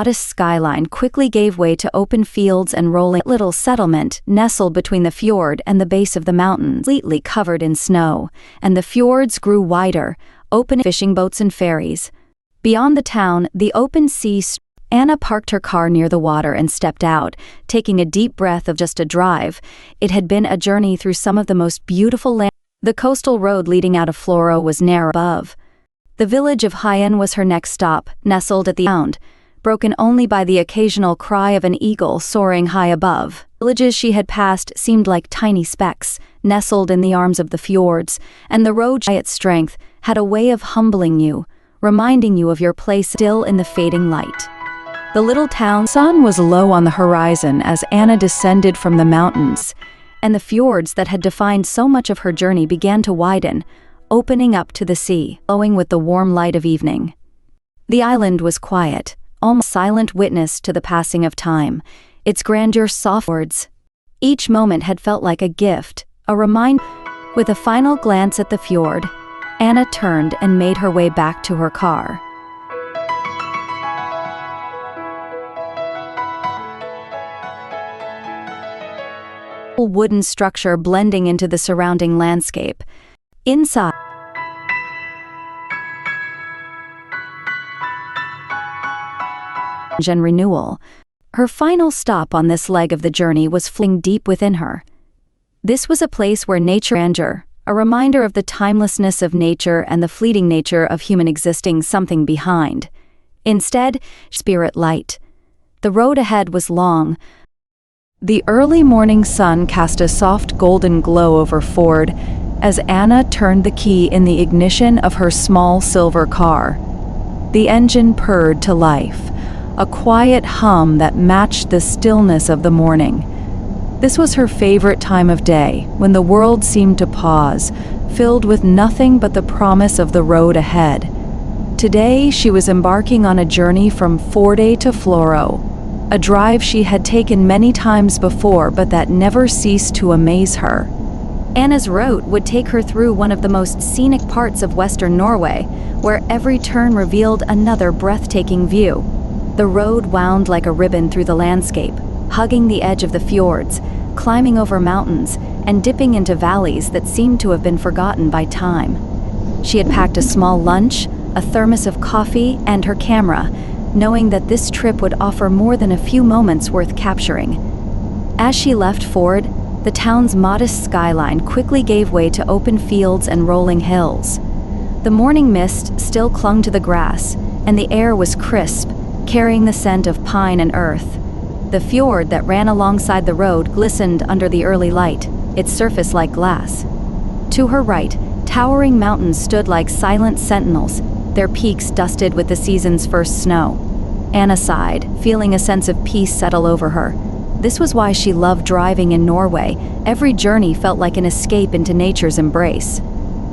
modest skyline quickly gave way to open fields and rolling little settlement nestled between the fjord and the base of the mountain, completely covered in snow, and the fjords grew wider, open fishing boats and ferries. Beyond the town, the open sea. Anna parked her car near the water and stepped out, taking a deep breath of just a drive. It had been a journey through some of the most beautiful land. The coastal road leading out of Floro was narrow above. The village of Hyen was her next stop, nestled at the sound, broken only by the occasional cry of an eagle soaring high above. Villages she had passed seemed like tiny specks, nestled in the arms of the fjords, and the road by its strength had a way of humbling you, reminding you of your place still in the fading light. The little town's sun was low on the horizon as Anna descended from the mountains, and the fjords that had defined so much of her journey began to widen, opening up to the sea, glowing with the warm light of evening. The island was quiet, almost silent witness to the passing of time, its grandeur soft words. Each moment had felt like a gift, a reminder. With a final glance at the fjord, Anna turned and made her way back to her car. Wooden structure blending into the surrounding landscape. Inside, and renewal. Her final stop on this leg of the journey was flowing deep within her. This was a place where nature grandeur, a reminder of the timelessness of nature and the fleeting nature of human existing something behind. Instead, spirit light. The road ahead was long. The early morning sun cast a soft golden glow over Forde as Anna turned the key in the ignition of her small silver car. The engine purred to life, a quiet hum that matched the stillness of the morning. This was her favorite time of day, when the world seemed to pause, filled with nothing but the promise of the road ahead. Today, she was embarking on a journey from Forde to Floro, a drive she had taken many times before but that never ceased to amaze her. Anna's route would take her through one of the most scenic parts of western Norway, where every turn revealed another breathtaking view. The road wound like a ribbon through the landscape, hugging the edge of the fjords, climbing over mountains, and dipping into valleys that seemed to have been forgotten by time. She had packed a small lunch, a thermos of coffee, and her camera, knowing that this trip would offer more than a few moments worth capturing. As she left Forde, the town's modest skyline quickly gave way to open fields and rolling hills. The morning mist still clung to the grass, and the air was crisp, carrying the scent of pine and earth. The fjord that ran alongside the road glistened under the early light, its surface like glass. To her right, towering mountains stood like silent sentinels, their peaks dusted with the season's first snow. Anna sighed, feeling a sense of peace settle over her. This was why she loved driving in Norway. Every journey felt like an escape into nature's embrace.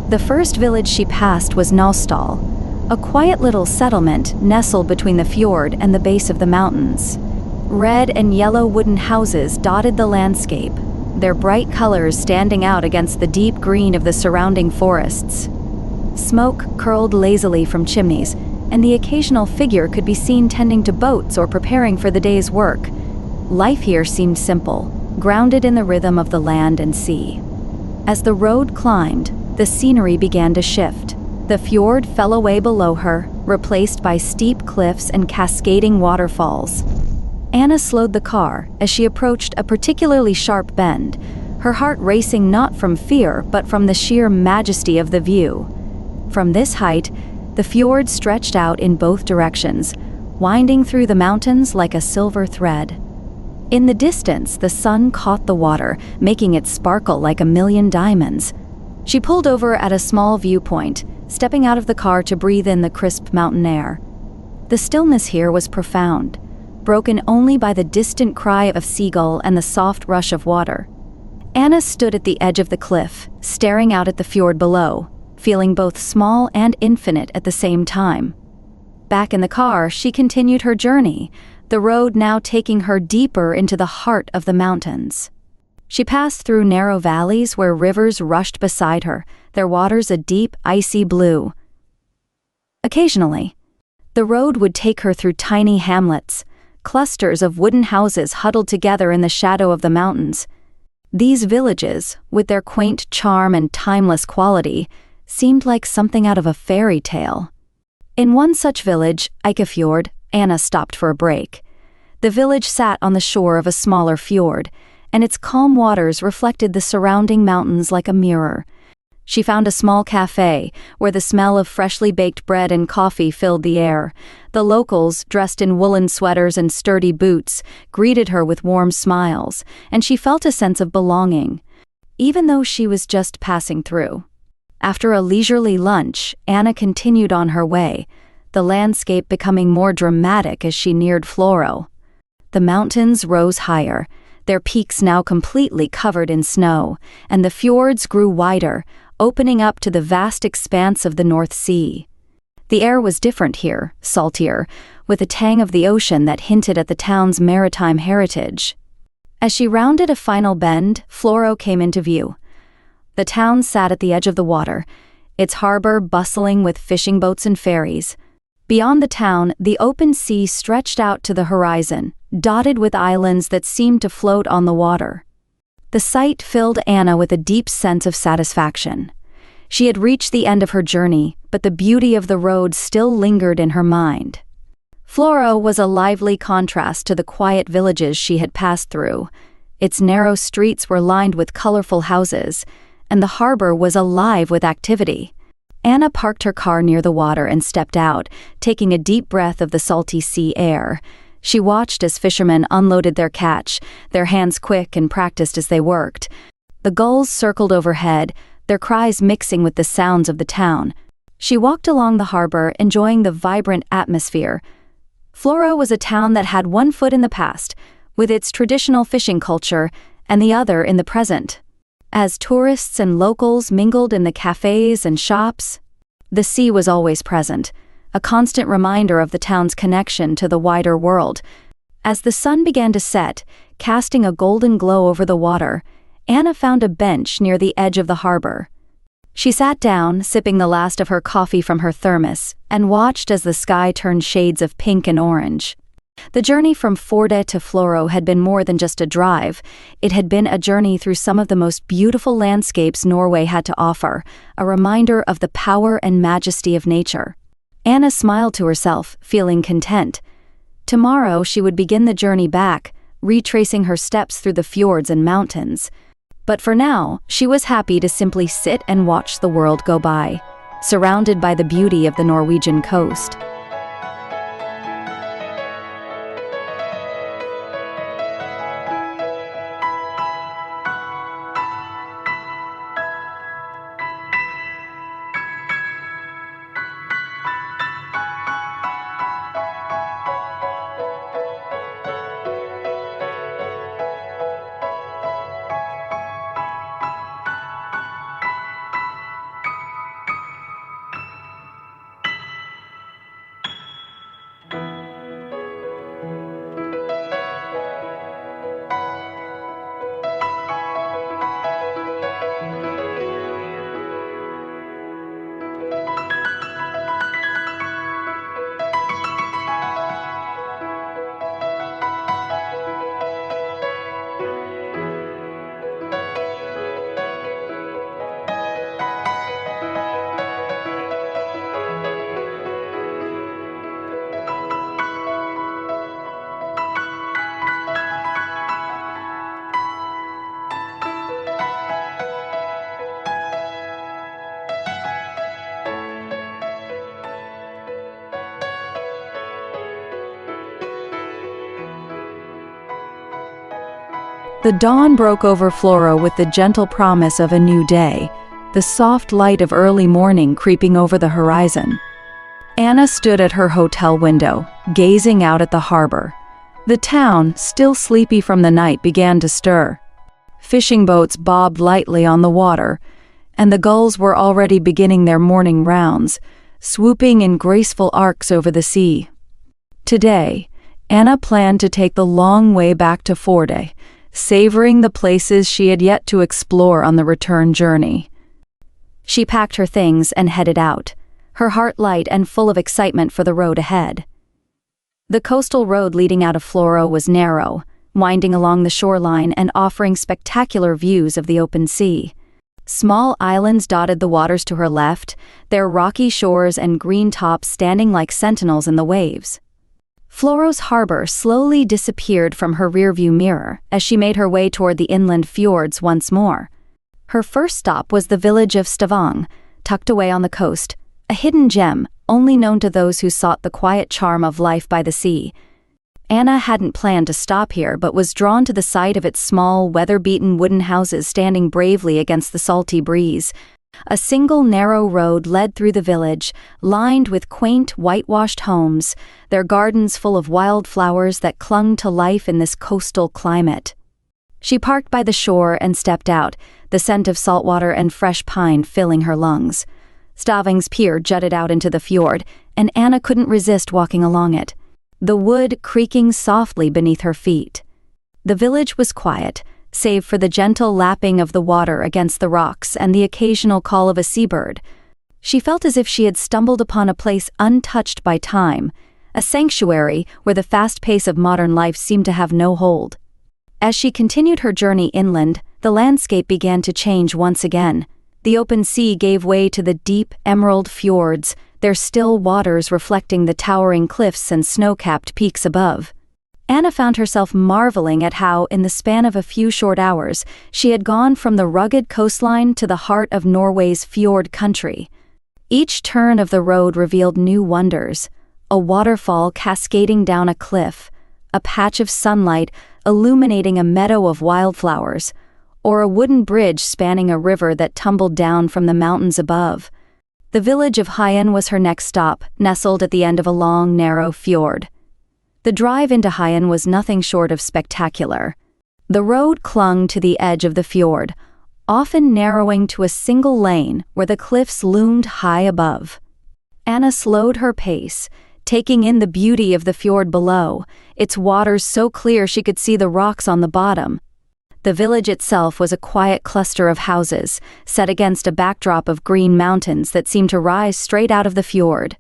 The first village she passed was Naustdal, a quiet little settlement nestled between the fjord and the base of the mountains. Red and yellow wooden houses dotted the landscape, their bright colors standing out against the deep green of the surrounding forests. Smoke curled lazily from chimneys, and the occasional figure could be seen tending to boats or preparing for the day's work. Life here seemed simple, grounded in the rhythm of the land and sea. As the road climbed, the scenery began to shift. The fjord fell away below her, replaced by steep cliffs and cascading waterfalls. Anna slowed the car as she approached a particularly sharp bend, her heart racing not from fear but from the sheer majesty of the view. From this height, the fjord stretched out in both directions, winding through the mountains like a silver thread. In the distance, the sun caught the water, making it sparkle like a million diamonds. She pulled over at a small viewpoint, stepping out of the car to breathe in the crisp mountain air. The stillness here was profound, broken only by the distant cry of a seagull and the soft rush of water. Anna stood at the edge of the cliff, staring out at the fjord below, feeling both small and infinite at the same time. Back in the car, she continued her journey, the road now taking her deeper into the heart of the mountains. She passed through narrow valleys where rivers rushed beside her, their waters a deep, icy blue. Occasionally, The road would take her through tiny hamlets, clusters of wooden houses huddled together in the shadow of the mountains. These villages, with their quaint charm and timeless quality, seemed like something out of a fairy tale. In one such village, Fjord, Anna stopped for a break. The village sat on the shore of a smaller fjord, and its calm waters reflected the surrounding mountains like a mirror. She found a small cafe, where the smell of freshly baked bread and coffee filled the air. The locals, dressed in woolen sweaters and sturdy boots, greeted her with warm smiles, and she felt a sense of belonging, even though she was just passing through. After a leisurely lunch, Anna continued on her way, the landscape becoming more dramatic as she neared Floro. The mountains rose higher, their peaks now completely covered in snow, and the fjords grew wider, opening up to the vast expanse of the North Sea. The air was different here, saltier, with a tang of the ocean that hinted at the town's maritime heritage. As she rounded a final bend, Floro came into view. The town sat at the edge of the water, its harbor bustling with fishing boats and ferries. Beyond the town, the open sea stretched out to the horizon, dotted with islands that seemed to float on the water. The sight filled Anna with a deep sense of satisfaction. She had reached the end of her journey, but the beauty of the road still lingered in her mind. Floro was a lively contrast to the quiet villages she had passed through. Its narrow streets were lined with colorful houses, and the harbor was alive with activity. Anna parked her car near the water and stepped out, taking a deep breath of the salty sea air. She watched as fishermen unloaded their catch, their hands quick and practiced as they worked. The gulls circled overhead, their cries mixing with the sounds of the town. She walked along the harbor, enjoying the vibrant atmosphere. Floro was a town that had one foot in the past, with its traditional fishing culture, and the other in the present. As tourists and locals mingled in the cafes and shops, the sea was always present, a constant reminder of the town's connection to the wider world. As the sun began to set, casting a golden glow over the water, Anna found a bench near the edge of the harbor. She sat down, sipping the last of her coffee from her thermos, and watched as the sky turned shades of pink and orange. The journey from Forde to Floro had been more than just a drive. It had been a journey through some of the most beautiful landscapes Norway had to offer, a reminder of the power and majesty of nature. Anna smiled to herself, feeling content. Tomorrow she would begin the journey back, retracing her steps through the fjords and mountains. But for now, she was happy to simply sit and watch the world go by, surrounded by the beauty of the Norwegian coast. The dawn broke over Floro with the gentle promise of a new day, the soft light of early morning creeping over the horizon. Anna stood at her hotel window, gazing out at the harbor. The town, still sleepy from the night, began to stir. Fishing boats bobbed lightly on the water, and the gulls were already beginning their morning rounds, swooping in graceful arcs over the sea. Today, Anna planned to take the long way back to Forde, savoring the places she had yet to explore on the return journey. She packed her things and headed out, her heart light and full of excitement for the road ahead. The coastal road leading out of Floro was narrow, winding along the shoreline and offering spectacular views of the open sea. Small islands dotted the waters to her left, their rocky shores and green tops standing like sentinels in the waves. Floro's harbor slowly disappeared from her rearview mirror as she made her way toward the inland fjords once more. Her first stop was the village of Stavanger, tucked away on the coast, a hidden gem only known to those who sought the quiet charm of life by the sea. Anna hadn't planned to stop here but was drawn to the sight of its small, weather-beaten wooden houses standing bravely against the salty breeze. A single narrow road led through the village, lined with quaint, whitewashed homes, their gardens full of wild flowers that clung to life in this coastal climate. She parked by the shore and stepped out, the scent of saltwater and fresh pine filling her lungs. Stavanger's pier jutted out into the fjord, and Anna couldn't resist walking along it, the wood creaking softly beneath her feet. The village was quiet, save for the gentle lapping of the water against the rocks and the occasional call of a seabird. She felt as if she had stumbled upon a place untouched by time, a sanctuary where the fast pace of modern life seemed to have no hold. As she continued her journey inland, the landscape began to change once again. The open sea gave way to the deep, emerald fjords, their still waters reflecting the towering cliffs and snow-capped peaks above. Anna found herself marveling at how, in the span of a few short hours, she had gone from the rugged coastline to the heart of Norway's fjord country. Each turn of the road revealed new wonders: a waterfall cascading down a cliff, a patch of sunlight illuminating a meadow of wildflowers, or a wooden bridge spanning a river that tumbled down from the mountains above. The village of Hyen was her next stop, nestled at the end of a long, narrow fjord. The drive into Hyen was nothing short of spectacular. The road clung to the edge of the fjord, often narrowing to a single lane where the cliffs loomed high above. Anna slowed her pace, taking in the beauty of the fjord below, its waters so clear she could see the rocks on the bottom. The village itself was a quiet cluster of houses, set against a backdrop of green mountains that seemed to rise straight out of the fjord.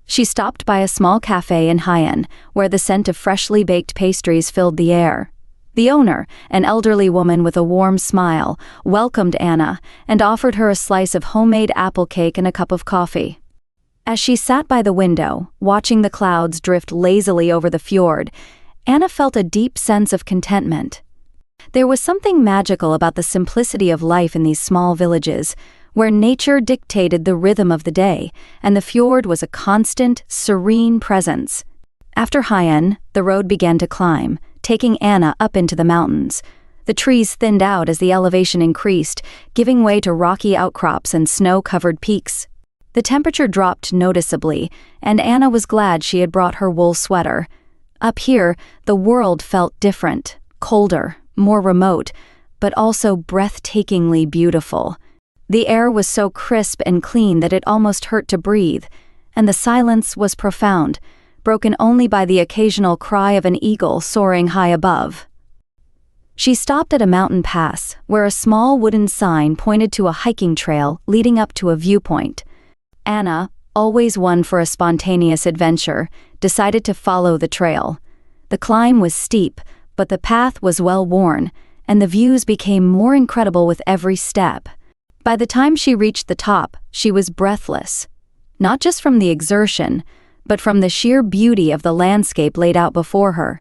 She stopped by a small cafe in Hyen, where the scent of freshly baked pastries filled the air. The owner, an elderly woman with a warm smile, welcomed Anna and offered her a slice of homemade apple cake and a cup of coffee. As she sat by the window, watching the clouds drift lazily over the fjord, Anna felt a deep sense of contentment. There was something magical about the simplicity of life in these small villages, where nature dictated the rhythm of the day, and the fjord was a constant, serene presence. After Hyen, the road began to climb, taking Anna up into the mountains. The trees thinned out as the elevation increased, giving way to rocky outcrops and snow-covered peaks. The temperature dropped noticeably, and Anna was glad she had brought her wool sweater. Up here, the world felt different, colder, more remote, but also breathtakingly beautiful. The air was so crisp and clean that it almost hurt to breathe, and the silence was profound, broken only by the occasional cry of an eagle soaring high above. She stopped at a mountain pass, where a small wooden sign pointed to a hiking trail leading up to a viewpoint. Anna, always one for a spontaneous adventure, decided to follow the trail. The climb was steep, but the path was well-worn, and the views became more incredible with every step. By the time she reached the top, she was breathless, not just from the exertion, but from the sheer beauty of the landscape laid out before her.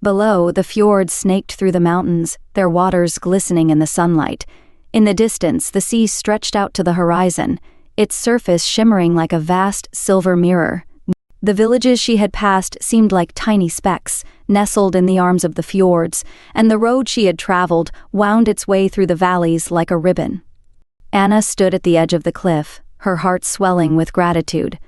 Below, the fjord snaked through the mountains, their waters glistening in the sunlight. In the distance, the sea stretched out to the horizon, its surface shimmering like a vast silver mirror. The villages she had passed seemed like tiny specks, nestled in the arms of the fjords, and the road she had traveled wound its way through the valleys like a ribbon. Anna stood at the edge of the cliff, her heart swelling with gratitude.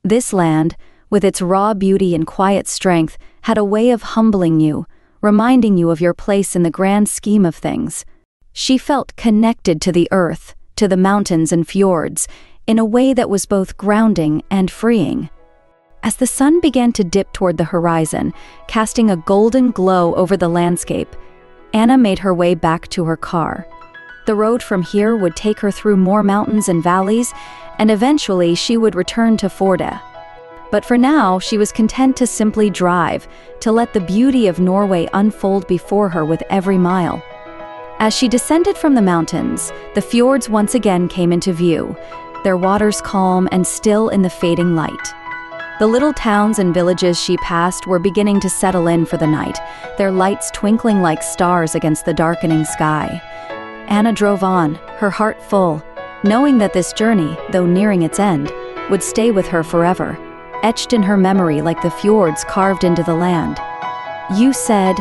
This land, with its raw beauty and quiet strength, had a way of humbling you, reminding you of your place in the grand scheme of things. She felt connected to the earth, to the mountains and fjords, in a way that was both grounding and freeing. As the sun began to dip toward the horizon, casting a golden glow over the landscape, Anna made her way back to her car. The road from here would take her through more mountains and valleys, and eventually she would return to Forde. But for now, she was content to simply drive, to let the beauty of Norway unfold before her with every mile. As she descended from the mountains, the fjords once again came into view, their waters calm and still in the fading light. The little towns and villages she passed were beginning to settle in for the night, their lights twinkling like stars against the darkening sky. Anna drove on, her heart full, knowing that this journey, though nearing its end, would stay with her forever, etched in her memory like the fjords carved into the land. You said,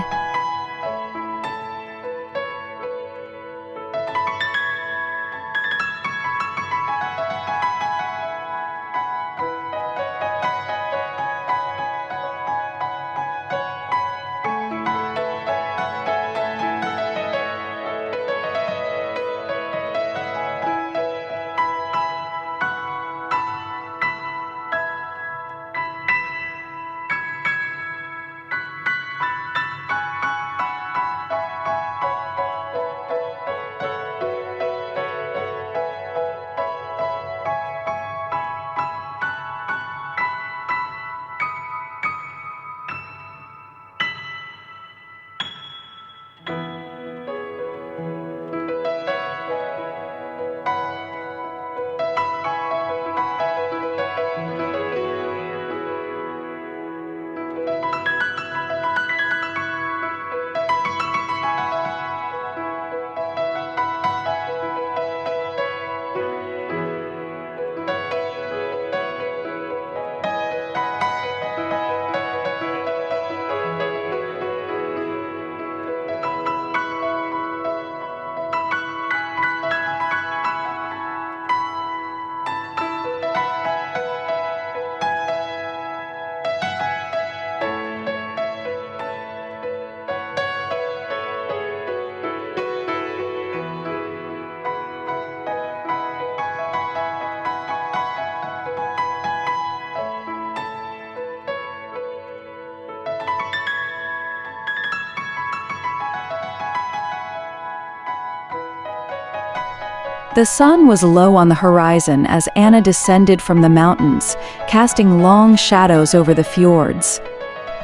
The sun was low on the horizon as Anna descended from the mountains, casting long shadows over the fjords.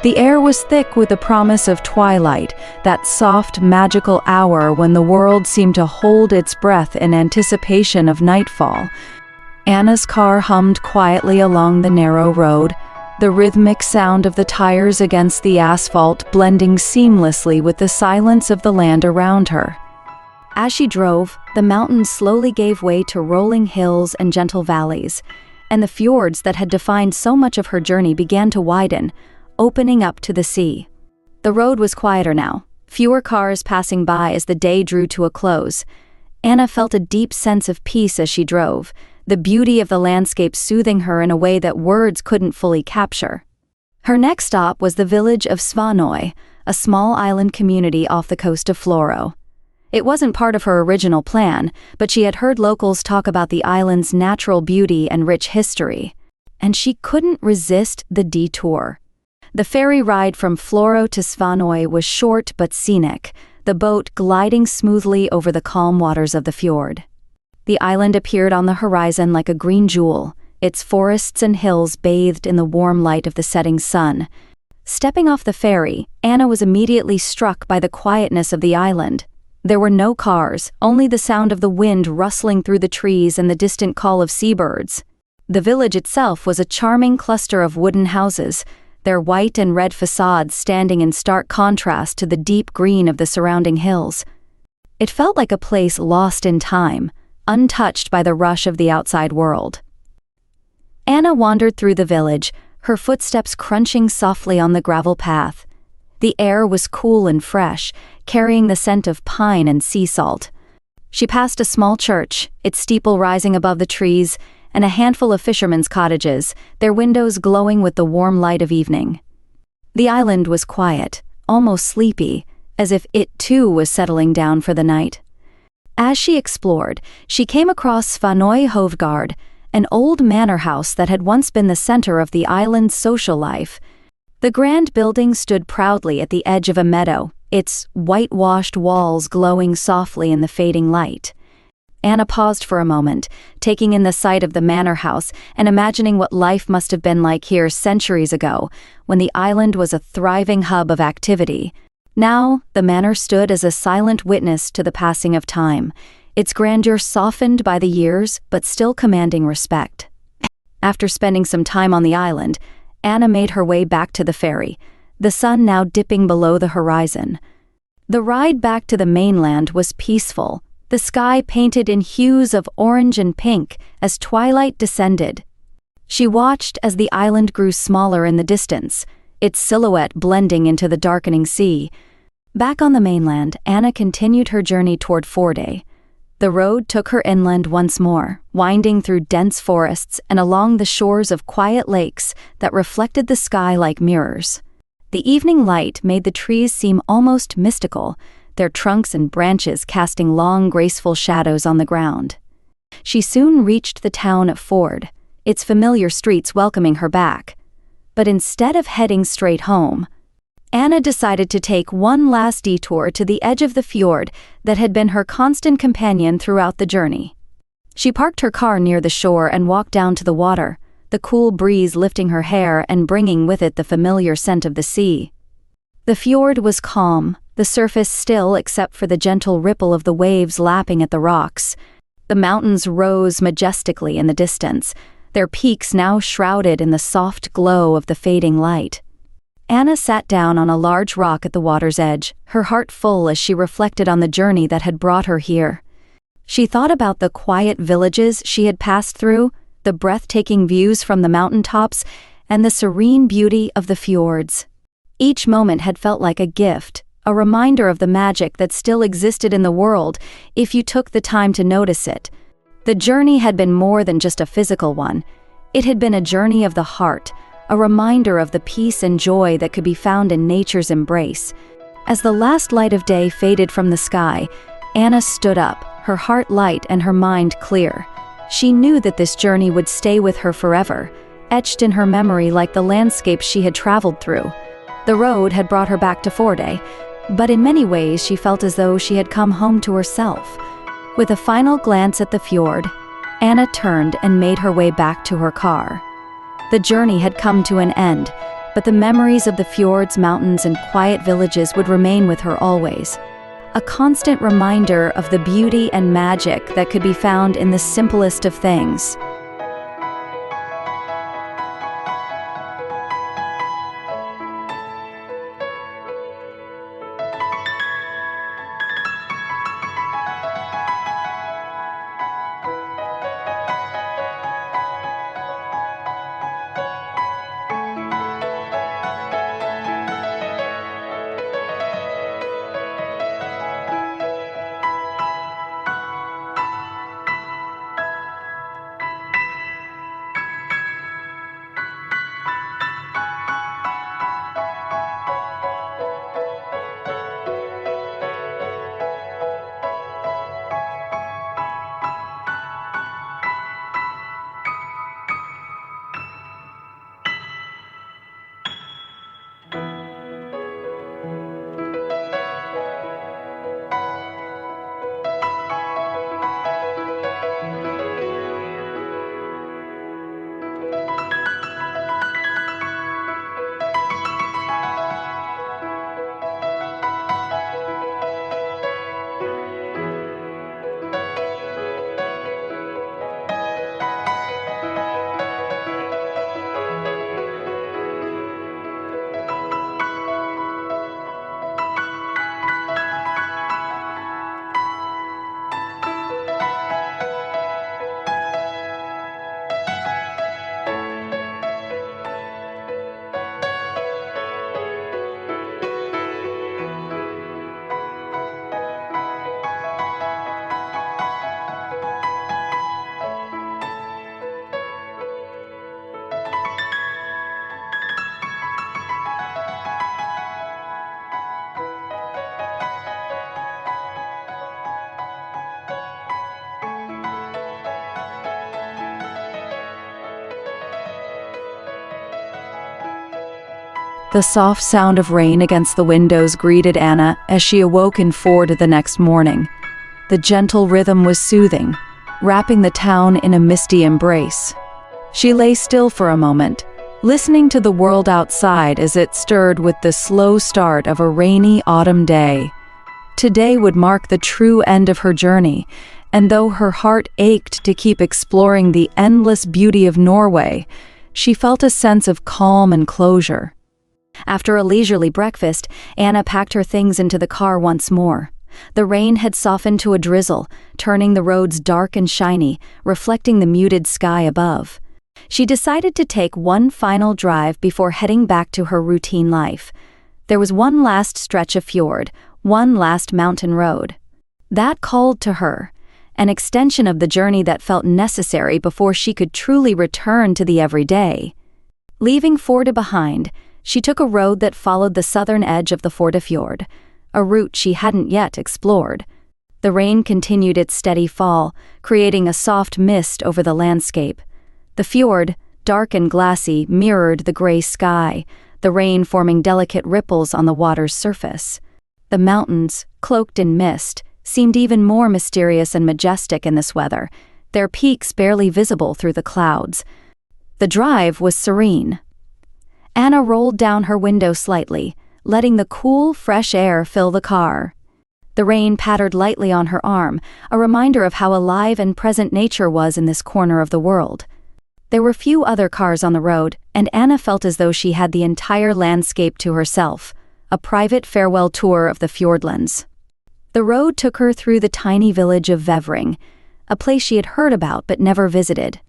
The air was thick with the promise of twilight, that soft, magical hour when the world seemed to hold its breath in anticipation of nightfall. Anna's car hummed quietly along the narrow road, the rhythmic sound of the tires against the asphalt blending seamlessly with the silence of the land around her. As she drove, the mountains slowly gave way to rolling hills and gentle valleys, and the fjords that had defined so much of her journey began to widen, opening up to the sea. The road was quieter now, fewer cars passing by as the day drew to a close. Anna felt a deep sense of peace as she drove, the beauty of the landscape soothing her in a way that words couldn't fully capture. Her next stop was the village of Svanøy, a small island community off the coast of Floro. It wasn't part of her original plan, but she had heard locals talk about the island's natural beauty and rich history, and she couldn't resist the detour. The ferry ride from Floro to Svanøy was short but scenic, the boat gliding smoothly over the calm waters of the fjord. The island appeared on the horizon like a green jewel, its forests and hills bathed in the warm light of the setting sun. Stepping off the ferry, Anna was immediately struck by the quietness of the island. There were no cars, only the sound of the wind rustling through the trees and the distant call of seabirds. The village itself was a charming cluster of wooden houses, their white and red facades standing in stark contrast to the deep green of the surrounding hills. It felt like a place lost in time, untouched by the rush of the outside world. Anna wandered through the village, her footsteps crunching softly on the gravel path. The air was cool and fresh, carrying the scent of pine and sea salt. She passed a small church, its steeple rising above the trees, and a handful of fishermen's cottages, their windows glowing with the warm light of evening. The island was quiet, almost sleepy, as if it too was settling down for the night. As she explored, she came across Svanøy Hovgard, an old manor house that had once been the center of the island's social life. The grand building stood proudly at the edge of a meadow, its whitewashed walls glowing softly in the fading light. Anna paused for a moment, taking in the sight of the manor house and imagining what life must have been like here centuries ago, when the island was a thriving hub of activity. Now, the manor stood as a silent witness to the passing of time, its grandeur softened by the years but still commanding respect. After spending some time on the island, Anna made her way back to the ferry, the sun now dipping below the horizon. The ride back to the mainland was peaceful, the sky painted in hues of orange and pink as twilight descended. She watched as the island grew smaller in the distance, its silhouette blending into the darkening sea. Back on the mainland, Anna continued her journey toward Forde. The road took her inland once more, winding through dense forests and along the shores of quiet lakes that reflected the sky like mirrors. The evening light made the trees seem almost mystical, their trunks and branches casting long, graceful shadows on the ground. She soon reached the town of Forde, its familiar streets welcoming her back. But instead of heading straight home, Anna decided to take one last detour to the edge of the fjord that had been her constant companion throughout the journey. She parked her car near the shore and walked down to the water, the cool breeze lifting her hair and bringing with it the familiar scent of the sea. The fjord was calm, the surface still except for the gentle ripple of the waves lapping at the rocks. The mountains rose majestically in the distance, their peaks now shrouded in the soft glow of the fading light. Anna sat down on a large rock at the water's edge, her heart full as she reflected on the journey that had brought her here. She thought about the quiet villages she had passed through, the breathtaking views from the mountaintops, and the serene beauty of the fjords. Each moment had felt like a gift, a reminder of the magic that still existed in the world if you took the time to notice it. The journey had been more than just a physical one. It had been a journey of the heart, a reminder of the peace and joy that could be found in nature's embrace. As the last light of day faded from the sky, Anna stood up, her heart light and her mind clear. She knew that this journey would stay with her forever, etched in her memory like the landscapes she had traveled through. The road had brought her back to Forde, but in many ways she felt as though she had come home to herself. With a final glance at the fjord, Anna turned and made her way back to her car. The journey had come to an end, but the memories of the fjords, mountains, and quiet villages would remain with her always. A constant reminder of the beauty and magic that could be found in the simplest of things. The soft sound of rain against the windows greeted Anna as she awoke in Forde the next morning. The gentle rhythm was soothing, wrapping the town in a misty embrace. She lay still for a moment, listening to the world outside as it stirred with the slow start of a rainy autumn day. Today would mark the true end of her journey, and though her heart ached to keep exploring the endless beauty of Norway, she felt a sense of calm and closure. After a leisurely breakfast, Anna packed her things into the car once more. The rain had softened to a drizzle, turning the roads dark and shiny, reflecting the muted sky above. She decided to take one final drive before heading back to her routine life. There was one last stretch of fjord, one last mountain road. That called to her, an extension of the journey that felt necessary before she could truly return to the everyday. Leaving Forde behind, she took a road that followed the southern edge of the Forde fjord, a route she hadn't yet explored. The rain continued its steady fall, creating a soft mist over the landscape. The fjord, dark and glassy, mirrored the gray sky, the rain forming delicate ripples on the water's surface. The mountains, cloaked in mist, seemed even more mysterious and majestic in this weather, their peaks barely visible through the clouds. The drive was serene. Anna rolled down her window slightly, letting the cool, fresh air fill the car. The rain pattered lightly on her arm, a reminder of how alive and present nature was in this corner of the world. There were few other cars on the road, and Anna felt as though she had the entire landscape to herself, a private farewell tour of the fjordlands. The road took her through the tiny village of Vevring, a place she had heard about but never visited.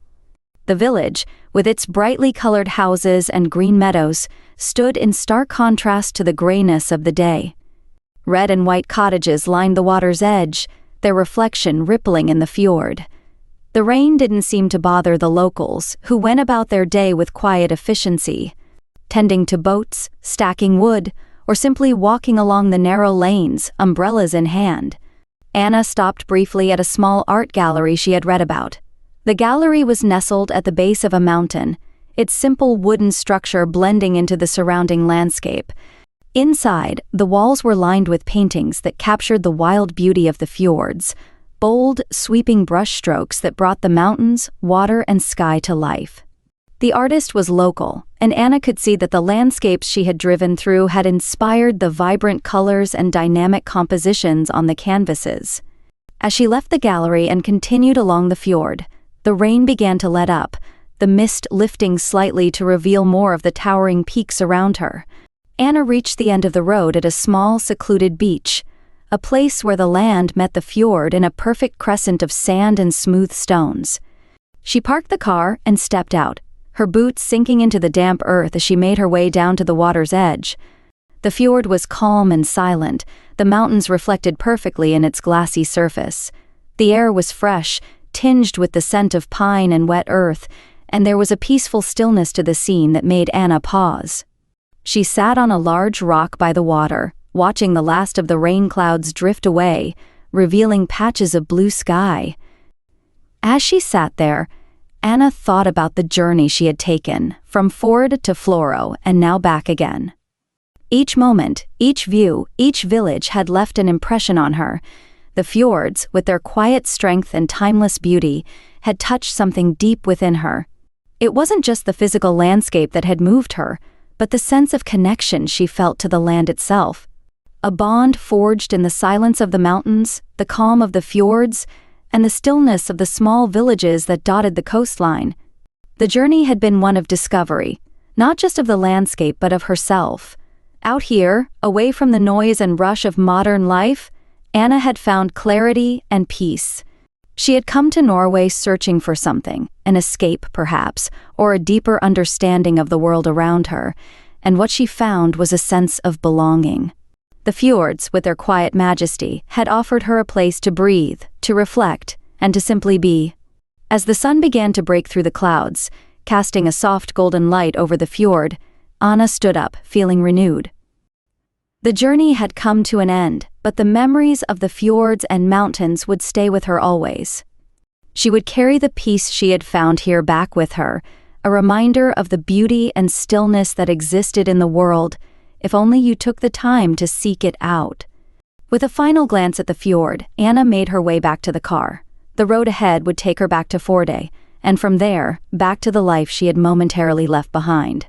The village, with its brightly colored houses and green meadows, stood in stark contrast to the grayness of the day. Red and white cottages lined the water's edge, their reflection rippling in the fjord. The rain didn't seem to bother the locals, who went about their day with quiet efficiency, tending to boats, stacking wood, or simply walking along the narrow lanes, umbrellas in hand. Anna stopped briefly at a small art gallery she had read about. The gallery was nestled at the base of a mountain, its simple wooden structure blending into the surrounding landscape. Inside, the walls were lined with paintings that captured the wild beauty of the fjords, bold, sweeping brushstrokes that brought the mountains, water, and sky to life. The artist was local, and Anna could see that the landscapes she had driven through had inspired the vibrant colors and dynamic compositions on the canvases. As she left the gallery and continued along the fjord, the rain began to let up, the mist lifting slightly to reveal more of the towering peaks around her. Anna reached the end of the road at a small, secluded beach, a place where the land met the fjord in a perfect crescent of sand and smooth stones. She parked the car and stepped out, her boots sinking into the damp earth as she made her way down to the water's edge. The fjord was calm and silent, the mountains reflected perfectly in its glassy surface. The air was fresh, tinged with the scent of pine and wet earth, and there was a peaceful stillness to the scene that made Anna pause. She sat on a large rock by the water, watching the last of the rain clouds drift away, revealing patches of blue sky. As she sat there, Anna thought about the journey she had taken, from Forde to Floro and now back again. Each moment, each view, each village had left an impression on her. The fjords, with their quiet strength and timeless beauty, had touched something deep within her. It wasn't just the physical landscape that had moved her, but the sense of connection she felt to the land itself. A bond forged in the silence of the mountains, the calm of the fjords, and the stillness of the small villages that dotted the coastline. The journey had been one of discovery, not just of the landscape but of herself. Out here, away from the noise and rush of modern life, Anna had found clarity and peace. She had come to Norway searching for something, an escape perhaps, or a deeper understanding of the world around her, and what she found was a sense of belonging. The fjords, with their quiet majesty, had offered her a place to breathe, to reflect, and to simply be. As the sun began to break through the clouds, casting a soft golden light over the fjord, Anna stood up, feeling renewed. The journey had come to an end, but the memories of the fjords and mountains would stay with her always. She would carry the peace she had found here back with her, a reminder of the beauty and stillness that existed in the world, if only you took the time to seek it out. With a final glance at the fjord, Anna made her way back to the car. The road ahead would take her back to Forde, and from there, back to the life she had momentarily left behind.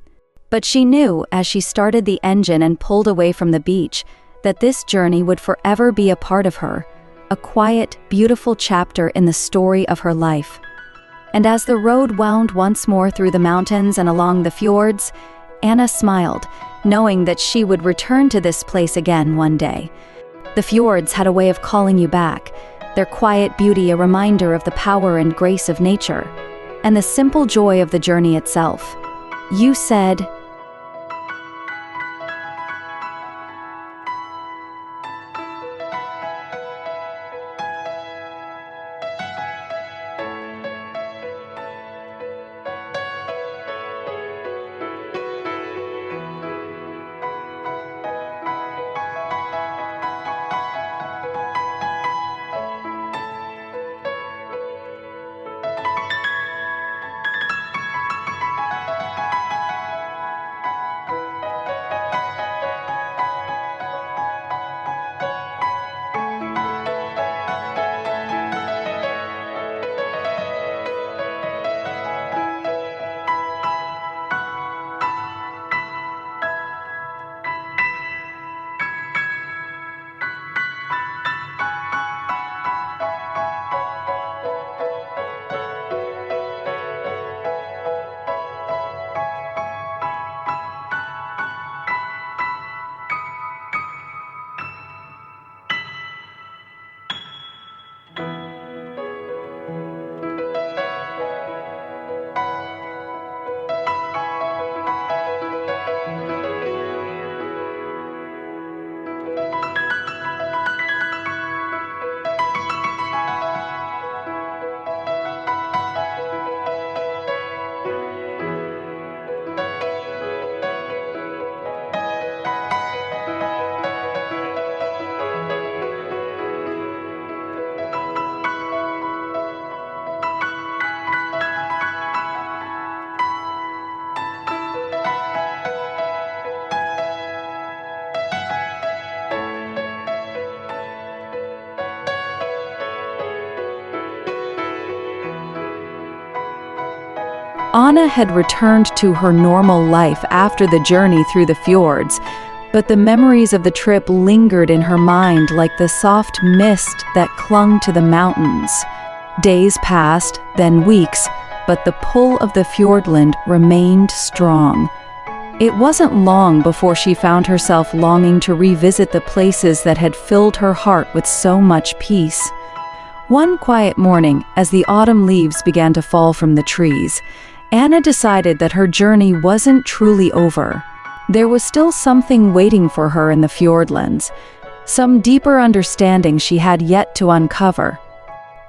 But she knew, as she started the engine and pulled away from the beach, that this journey would forever be a part of her, a quiet, beautiful chapter in the story of her life. And as the road wound once more through the mountains and along the fjords, Anna smiled, knowing that she would return to this place again one day. The fjords had a way of calling you back, their quiet beauty a reminder of the power and grace of nature, and the simple joy of the journey itself. You said, Anna had returned to her normal life after the journey through the fjords, but the memories of the trip lingered in her mind like the soft mist that clung to the mountains. Days passed, then weeks, but the pull of the fjordland remained strong. It wasn't long before she found herself longing to revisit the places that had filled her heart with so much peace. One quiet morning, as the autumn leaves began to fall from the trees, Anna decided that her journey wasn't truly over. There was still something waiting for her in the fjordlands, some deeper understanding she had yet to uncover.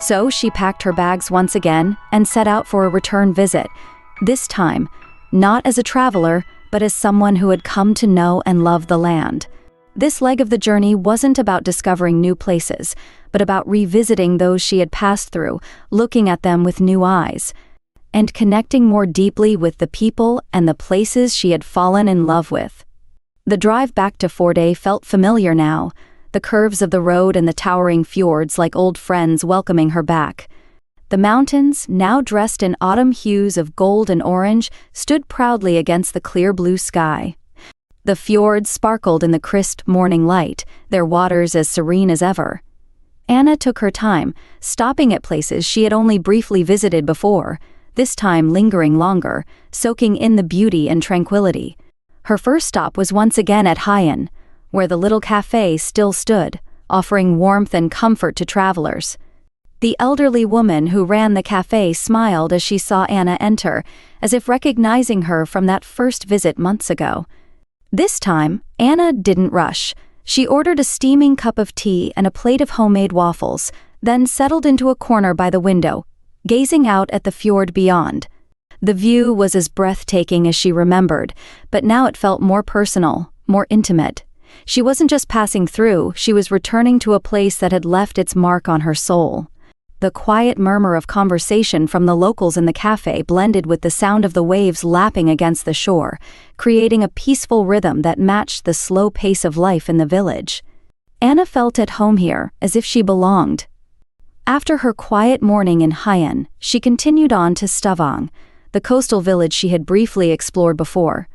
So she packed her bags once again and set out for a return visit, this time, not as a traveler, but as someone who had come to know and love the land. This leg of the journey wasn't about discovering new places, but about revisiting those she had passed through, looking at them with new eyes, and connecting more deeply with the people and the places she had fallen in love with. The drive back to Forde felt familiar now, the curves of the road and the towering fjords like old friends welcoming her back. The mountains, now dressed in autumn hues of gold and orange, stood proudly against the clear blue sky. The fjords sparkled in the crisp morning light, their waters as serene as ever. Anna took her time, stopping at places she had only briefly visited before, this time lingering longer, soaking in the beauty and tranquility. Her first stop was once again at Hyen, where the little cafe still stood, offering warmth and comfort to travelers. The elderly woman who ran the cafe smiled as she saw Anna enter, as if recognizing her from that first visit months ago. This time, Anna didn't rush. She ordered a steaming cup of tea and a plate of homemade waffles, then settled into a corner by the window, gazing out at the fjord beyond. The view was as breathtaking as she remembered, but now it felt more personal, more intimate. She wasn't just passing through, she was returning to a place that had left its mark on her soul. The quiet murmur of conversation from the locals in the cafe blended with the sound of the waves lapping against the shore, creating a peaceful rhythm that matched the slow pace of life in the village. Anna felt at home here, as if she belonged. After her quiet morning in Hyen, she continued on to Stavanger, the coastal village she had briefly explored before.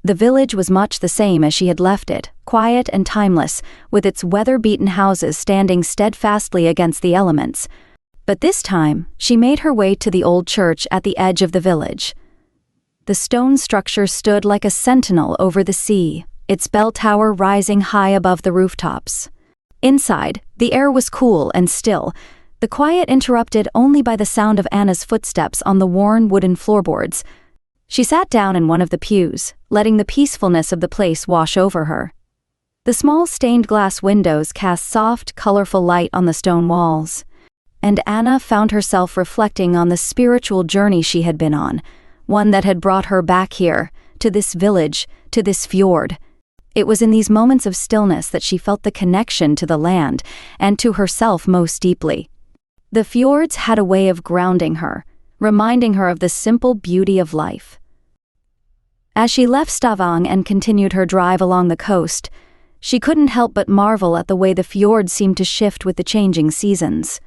The village was much the same as she had left it, quiet and timeless, with its weather-beaten houses standing steadfastly against the elements. But this time, she made her way to the old church at the edge of the village. The stone structure stood like a sentinel over the sea, its bell tower rising high above the rooftops. Inside, the air was cool and still, the quiet interrupted only by the sound of Anna's footsteps on the worn wooden floorboards. She sat down in one of the pews, letting the peacefulness of the place wash over her. The small stained glass windows cast soft, colorful light on the stone walls, and Anna found herself reflecting on the spiritual journey she had been on, one that had brought her back here, to this village, to this fjord. It was in these moments of stillness that she felt the connection to the land and to herself most deeply. The fjords had a way of grounding her, reminding her of the simple beauty of life. As she left Stavanger and continued her drive along the coast, she couldn't help but marvel at the way the fjords seemed to shift with the changing seasons.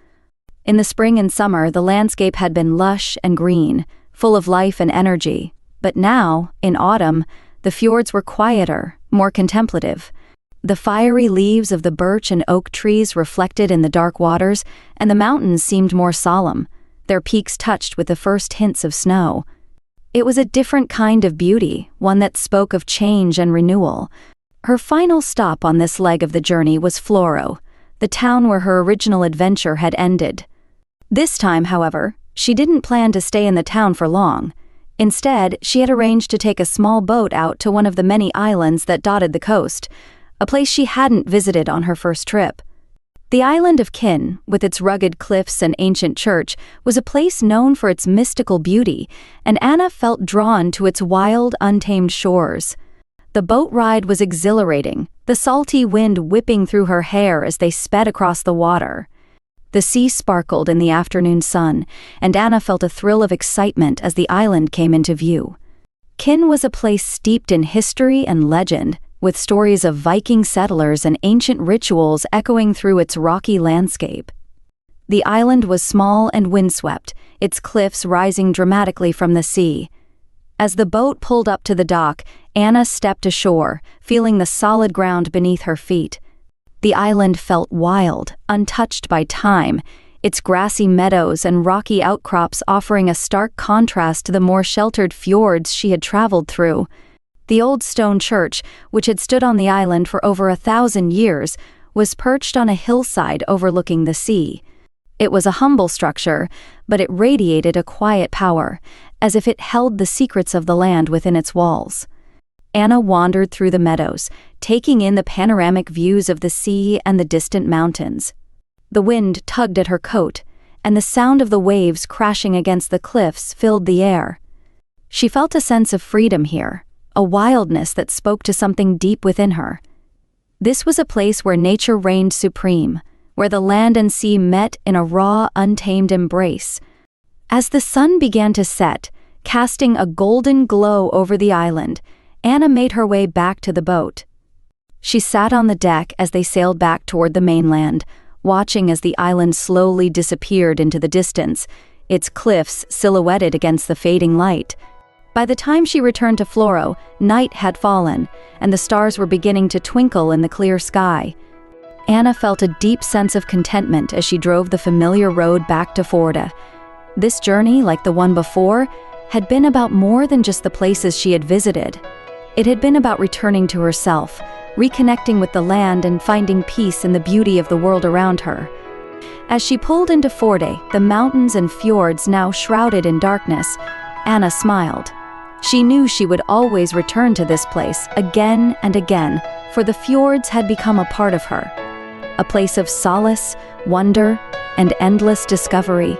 In the spring and summer, the landscape had been lush and green, full of life and energy, but now, in autumn, the fjords were quieter, more contemplative. The fiery leaves of the birch and oak trees reflected in the dark waters, and the mountains seemed more solemn, their peaks touched with the first hints of snow. It was a different kind of beauty, one that spoke of change and renewal. Her final stop on this leg of the journey was Floro, the town where her original adventure had ended. This time, however, she didn't plan to stay in the town for long. Instead, she had arranged to take a small boat out to one of the many islands that dotted the coast, a place she hadn't visited on her first trip. The island of Kinn, with its rugged cliffs and ancient church, was a place known for its mystical beauty, and Anna felt drawn to its wild, untamed shores. The boat ride was exhilarating, the salty wind whipping through her hair as they sped across the water. The sea sparkled in the afternoon sun, and Anna felt a thrill of excitement as the island came into view. Kinn was a place steeped in history and legend, with stories of Viking settlers and ancient rituals echoing through its rocky landscape. The island was small and windswept, its cliffs rising dramatically from the sea. As the boat pulled up to the dock, Anna stepped ashore, feeling the solid ground beneath her feet. The island felt wild, untouched by time, its grassy meadows and rocky outcrops offering a stark contrast to the more sheltered fjords she had traveled through. The old stone church, which had stood on the island for over 1,000 years, was perched on a hillside overlooking the sea. It was a humble structure, but it radiated a quiet power, as if it held the secrets of the land within its walls. Anna wandered through the meadows, taking in the panoramic views of the sea and the distant mountains. The wind tugged at her coat, and the sound of the waves crashing against the cliffs filled the air. She felt a sense of freedom here, a wildness that spoke to something deep within her. This was a place where nature reigned supreme, where the land and sea met in a raw, untamed embrace. As the sun began to set, casting a golden glow over the island, Anna made her way back to the boat. She sat on the deck as they sailed back toward the mainland, watching as the island slowly disappeared into the distance, its cliffs silhouetted against the fading light. By the time she returned to Floro, night had fallen, and the stars were beginning to twinkle in the clear sky. Anna felt a deep sense of contentment as she drove the familiar road back to Forde. This journey, like the one before, had been about more than just the places she had visited. It had been about returning to herself, reconnecting with the land and finding peace in the beauty of the world around her. As she pulled into Forde, the mountains and fjords now shrouded in darkness, Anna smiled. She knew she would always return to this place again and again, for the fjords had become a part of her. A place of solace, wonder, and endless discovery.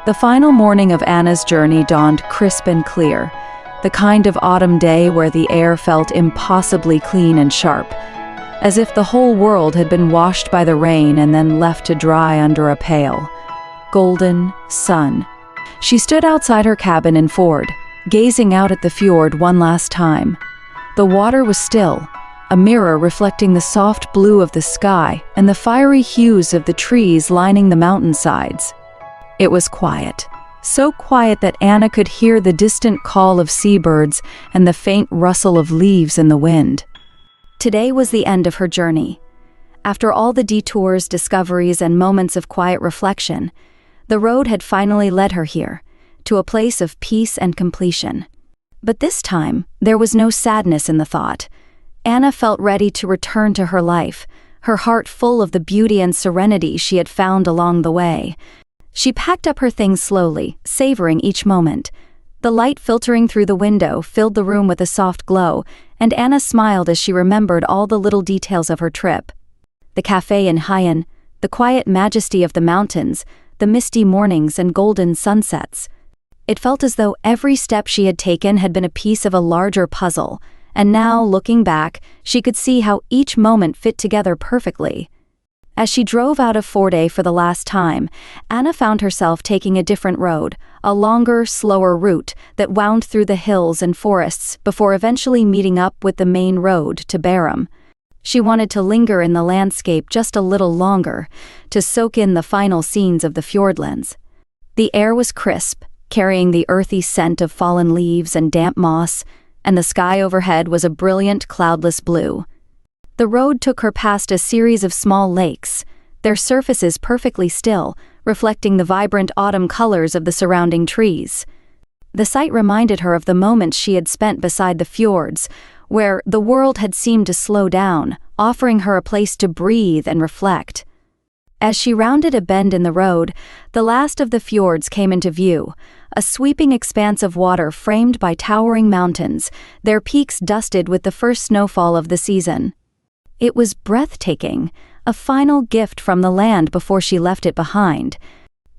The final morning of Anna's journey dawned crisp and clear, the kind of autumn day where the air felt impossibly clean and sharp, as if the whole world had been washed by the rain and then left to dry under a pale, golden sun. She stood outside her cabin in Forde, gazing out at the fjord one last time. The water was still, a mirror reflecting the soft blue of the sky and the fiery hues of the trees lining the mountainsides. It was quiet, so quiet that Anna could hear the distant call of seabirds and the faint rustle of leaves in the wind. Today was the end of her journey. After all the detours, discoveries, and moments of quiet reflection, the road had finally led her here, to a place of peace and completion. But this time, there was no sadness in the thought. Anna felt ready to return to her life, her heart full of the beauty and serenity she had found along the way. She packed up her things slowly, savoring each moment. The light filtering through the window filled the room with a soft glow, and Anna smiled as she remembered all the little details of her trip. The cafe in Hyen, the quiet majesty of the mountains, the misty mornings and golden sunsets. It felt as though every step she had taken had been a piece of a larger puzzle, and now, looking back, she could see how each moment fit together perfectly. As she drove out of Forde for the last time, Anna found herself taking a different road, a longer, slower route that wound through the hills and forests before eventually meeting up with the main road to Bærum. She wanted to linger in the landscape just a little longer, to soak in the final scenes of the fjordlands. The air was crisp, carrying the earthy scent of fallen leaves and damp moss, and the sky overhead was a brilliant, cloudless blue. The road took her past a series of small lakes, their surfaces perfectly still, reflecting the vibrant autumn colors of the surrounding trees. The sight reminded her of the moments she had spent beside the fjords, where the world had seemed to slow down, offering her a place to breathe and reflect. As she rounded a bend in the road, the last of the fjords came into view, a sweeping expanse of water framed by towering mountains, their peaks dusted with the first snowfall of the season. It was breathtaking, a final gift from the land before she left it behind.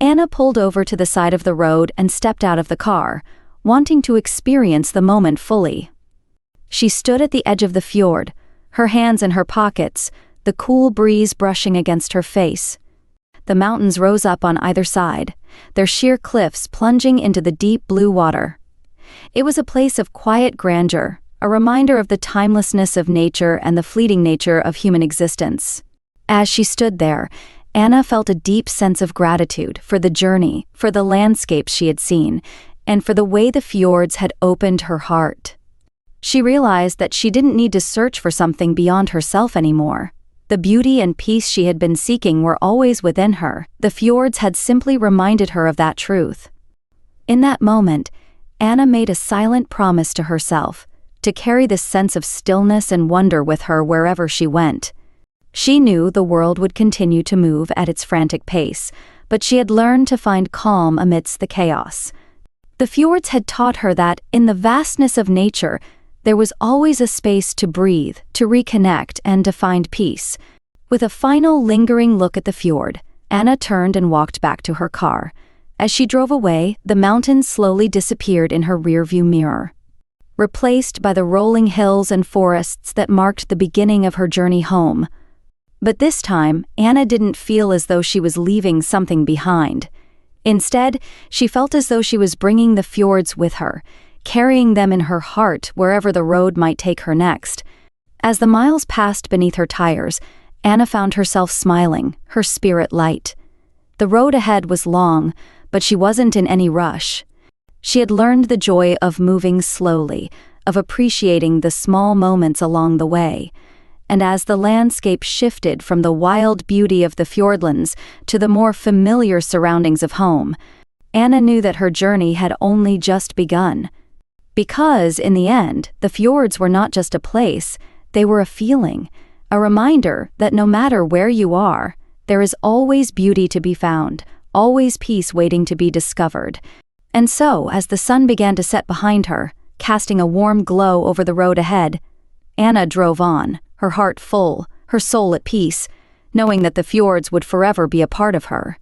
Anna pulled over to the side of the road and stepped out of the car, wanting to experience the moment fully. She stood at the edge of the fjord, her hands in her pockets, the cool breeze brushing against her face. The mountains rose up on either side, their sheer cliffs plunging into the deep blue water. It was a place of quiet grandeur, a reminder of the timelessness of nature and the fleeting nature of human existence. As she stood there, Anna felt a deep sense of gratitude for the journey, for the landscapes she had seen, and for the way the fjords had opened her heart. She realized that she didn't need to search for something beyond herself anymore. The beauty and peace she had been seeking were always within her. The fjords had simply reminded her of that truth. In that moment, Anna made a silent promise to herself, to carry this sense of stillness and wonder with her wherever she went. She knew the world would continue to move at its frantic pace, but she had learned to find calm amidst the chaos. The fjords had taught her that, in the vastness of nature, there was always a space to breathe, to reconnect, and to find peace. With a final lingering look at the fjord, Anna turned and walked back to her car. As she drove away, the mountains slowly disappeared in her rearview mirror, replaced by the rolling hills and forests that marked the beginning of her journey home. But this time, Anna didn't feel as though she was leaving something behind. Instead, she felt as though she was bringing the fjords with her, carrying them in her heart wherever the road might take her next. As the miles passed beneath her tires, Anna found herself smiling, her spirit light. The road ahead was long, but she wasn't in any rush. She had learned the joy of moving slowly, of appreciating the small moments along the way. And as the landscape shifted from the wild beauty of the fjordlands to the more familiar surroundings of home, Anna knew that her journey had only just begun. Because, in the end, the fjords were not just a place, they were a feeling, a reminder that no matter where you are, there is always beauty to be found, always peace waiting to be discovered. And so, as the sun began to set behind her, casting a warm glow over the road ahead, Anna drove on, her heart full, her soul at peace, knowing that the fjords would forever be a part of her.